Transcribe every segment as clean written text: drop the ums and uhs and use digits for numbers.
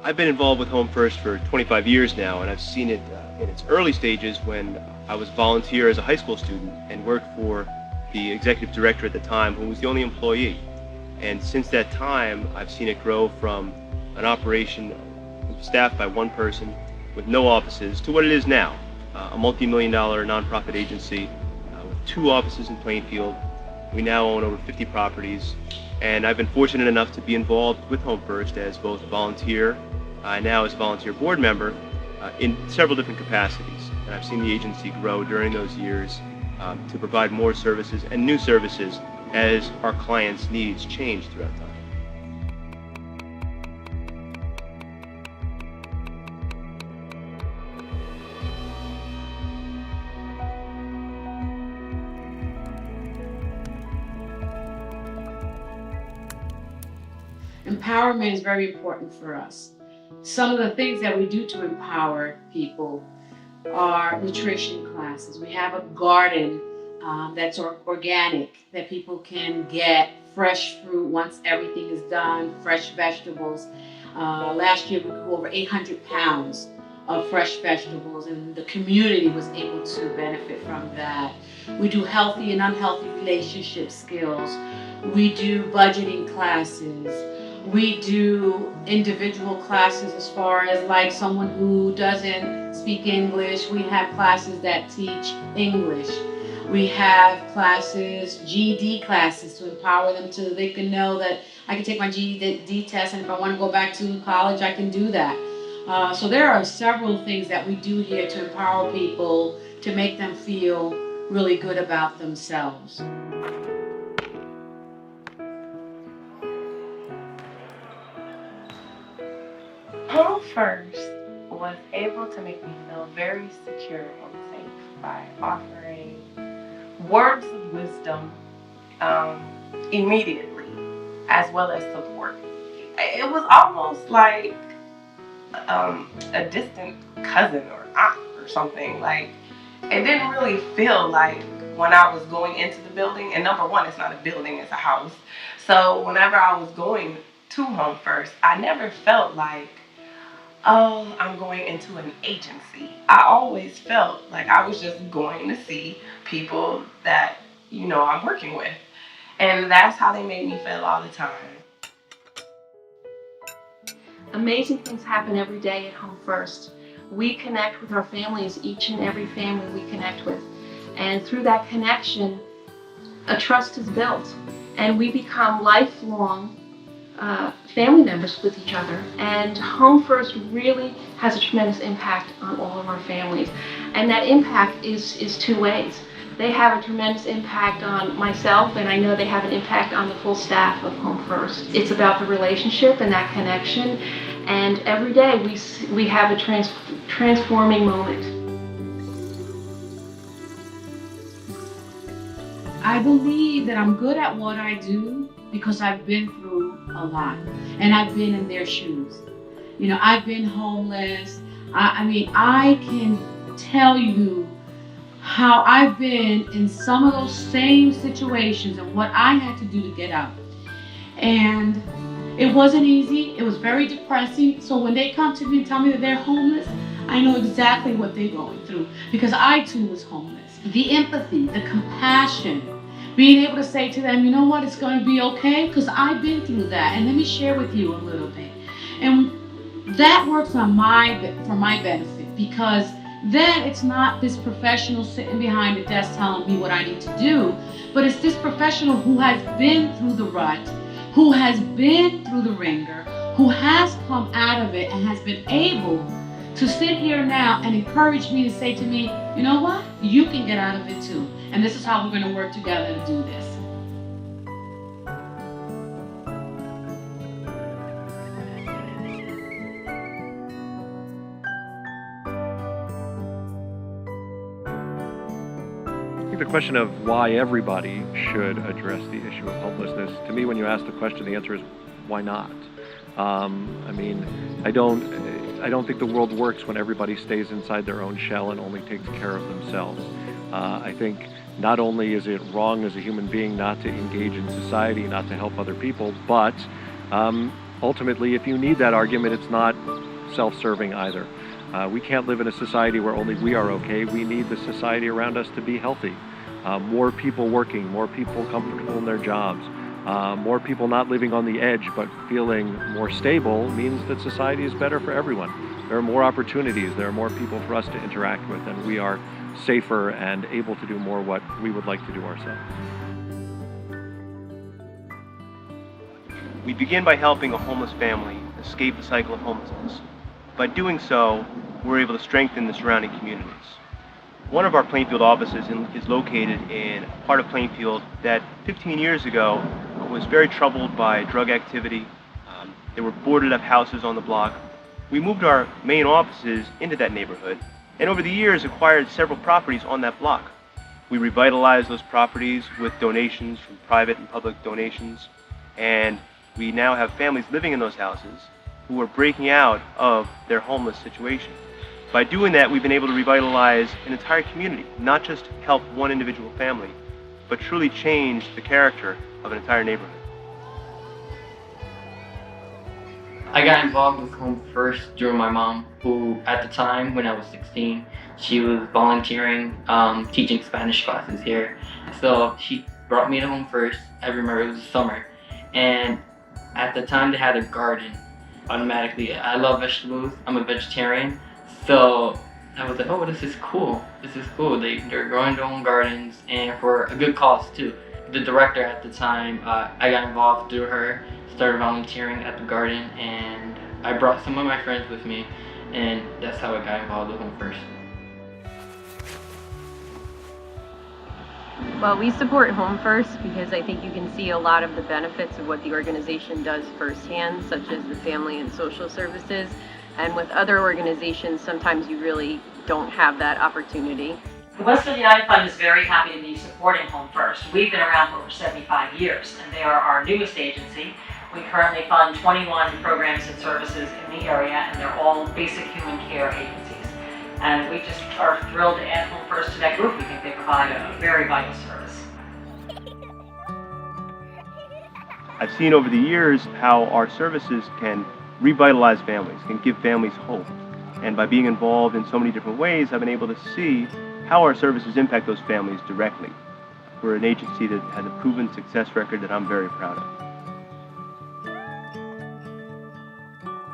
I've been involved with Homefirst for 25 years now, and I've seen it in its early stages when I was volunteer as a high school student and worked for the executive director at the time, who was the only employee. And since that time, I've seen it grow from an operation staffed by one person with no offices to what it is now, a multi-million-dollar nonprofit agency with 2 offices in Plainfield. We now own over 50 properties, and I've been fortunate enough to be involved with Homefirst as both a volunteer, now as a volunteer board member, in several different capacities. And I've seen the agency grow during those years to provide more services and new services as our clients' needs change throughout time. Empowerment is very important for us. Some of the things that we do to empower people are nutrition classes. We have a garden that's organic, that people can get fresh fruit once everything is done, fresh vegetables. Last year we grew over 800 pounds of fresh vegetables, and the community was able to benefit from that. We do healthy and unhealthy relationship skills. We do budgeting classes. We do individual classes as far as like someone who doesn't speak English. We have classes that teach English. We have classes, GED classes, to empower them so they can know that I can take my GED test, and if I want to go back to college, I can do that. So there are several things that we do here to empower people, to make them feel really good about themselves. Homefirst was able to make me feel very secure and safe by offering words of wisdom immediately, as well as support. It was almost like a distant cousin or aunt or something. Like, it didn't really feel like when I was going into the building, and number one, it's not a building, it's a house. So whenever I was going to Homefirst, I never felt like, oh, I'm going into an agency. I always felt like I was just going to see people that, I'm working with. And that's how they made me feel all the time. Amazing things happen every day at Homefirst. We connect with our families, each and every family we connect with. And through that connection, a trust is built. And we become lifelong family members with each other. And Homefirst really has a tremendous impact on all of our families. And that impact is 2 ways. They have a tremendous impact on myself, and I know they have an impact on the full staff of Homefirst. It's about the relationship and that connection, and every day we have a transforming moment. I believe that I'm good at what I do because I've been through a lot, and I've been in their shoes. I've been homeless. I can tell you how I've been in some of those same situations and what I had to do to get out. And it wasn't easy. It was very depressing. So when they come to me and tell me that they're homeless, I know exactly what they're going through, because I too was homeless. The empathy, the compassion, being able to say to them, you know what, it's going to be okay, because I've been through that, and let me share with you a little bit. And that works for my benefit, because then it's not this professional sitting behind a desk telling me what I need to do, but it's this professional who has been through the rut, who has been through the ringer, who has come out of it and has been able to sit here now and encourage me to say to me, you know what, you can get out of it too. And this is how we're going to work together to do this. I think the question of why everybody should address the issue of homelessness, to me, when you ask the question, the answer is why not? I don't think the world works when everybody stays inside their own shell and only takes care of themselves. I think not only is it wrong as a human being not to engage in society, not to help other people, but ultimately, if you need that argument, it's not self-serving either. We can't live in a society where only we are okay. We need the society around us to be healthy. More people working, more people comfortable in their jobs, more people not living on the edge but feeling more stable means that society is better for everyone. There are more opportunities, there are more people for us to interact with, and we are safer and able to do more what we would like to do ourselves. We begin by helping a homeless family escape the cycle of homelessness. By doing so, we're able to strengthen the surrounding communities. One of our Plainfield offices is located in a part of Plainfield that 15 years ago was very troubled by drug activity. There were boarded up houses on the block. We moved our main offices into that neighborhood and over the years acquired several properties on that block. We revitalized those properties with donations from private and public donations, and we now have families living in those houses who are breaking out of their homeless situation. By doing that, we've been able to revitalize an entire community, not just help one individual family, but truly change the character of an entire neighborhood. I got involved with Homefirst through my mom, who at the time, when I was 16, she was volunteering, teaching Spanish classes here. So she brought me to Homefirst. I remember it was summer, and at the time they had a garden. Automatically, I love vegetables. I'm a vegetarian. So I was like, oh, this is cool. This is cool. They're growing their own gardens, and for a good cause too. The director at the time, I got involved through her, started volunteering at the garden, and I brought some of my friends with me, and that's how I got involved with Homefirst. Well, we support Homefirst because I think you can see a lot of the benefits of what the organization does firsthand, such as the family and social services. And with other organizations, sometimes you really don't have that opportunity. The Westfield United Fund is very happy to be supporting Homefirst. We've been around for over 75 years, and they are our newest agency. We currently fund 21 programs and services in the area, and they're all basic human care agencies. And we just are thrilled to add Homefirst to that group. We think they provide a very vital service. I've seen over the years how our services can revitalize families, can give families hope. And by being involved in so many different ways, I've been able to see how our services impact those families directly. We're an agency that has a proven success record that I'm very proud of.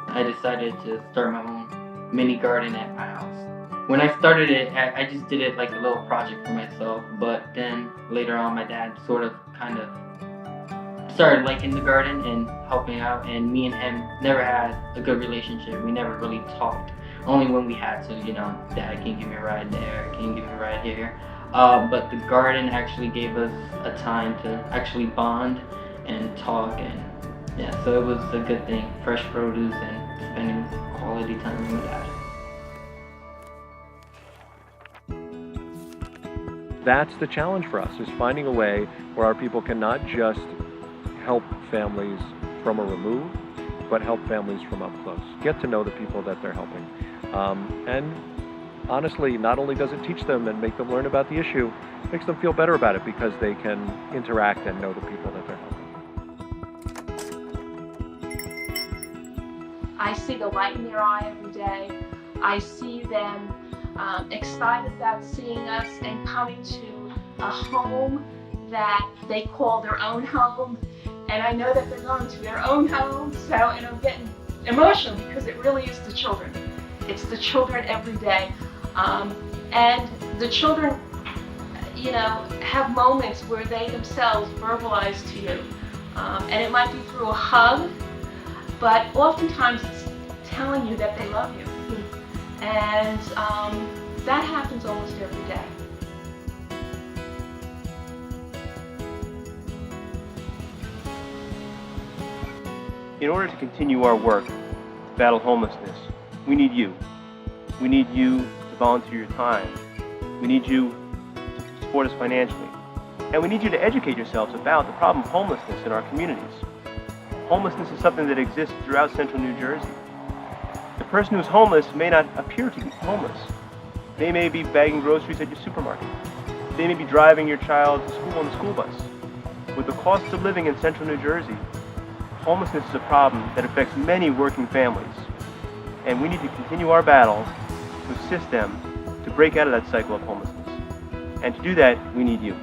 I decided to start my own mini garden at my house. When I started it, I just did it like a little project for myself, but then later on my dad sort of kind of started liking the garden and helping out, and me and him never had a good relationship. We never really talked, only when we had to, Dad, can you give me a ride there, can you give me a ride here? But the garden actually gave us a time to actually bond and talk, and yeah, so it was a good thing, fresh produce and spending quality time with my dad. That's the challenge for us, is finding a way where our people can not just help families from a remove, but help families from up close. Get to know the people that they're helping. And honestly, not only does it teach them and make them learn about the issue, it makes them feel better about it because they can interact and know the people that they're helping. I see the light in their eye every day. I see them excited about seeing us and coming to a home that they call their own home. And I know that they're going to their own home, and I'm getting emotional because it really is the children. It's the children every day. And the children, have moments where they themselves verbalize to you. And it might be through a hug, but oftentimes it's telling you that they love you. And that happens almost every day. In order to continue our work to battle homelessness, we need you. We need you to volunteer your time. We need you to support us financially. And we need you to educate yourselves about the problem of homelessness in our communities. Homelessness is something that exists throughout central New Jersey. The person who's homeless may not appear to be homeless. They may be bagging groceries at your supermarket. They may be driving your child to school on the school bus. With the cost of living in central New Jersey, homelessness is a problem that affects many working families, and we need to continue our battle to assist them to break out of that cycle of homelessness. And to do that, we need you.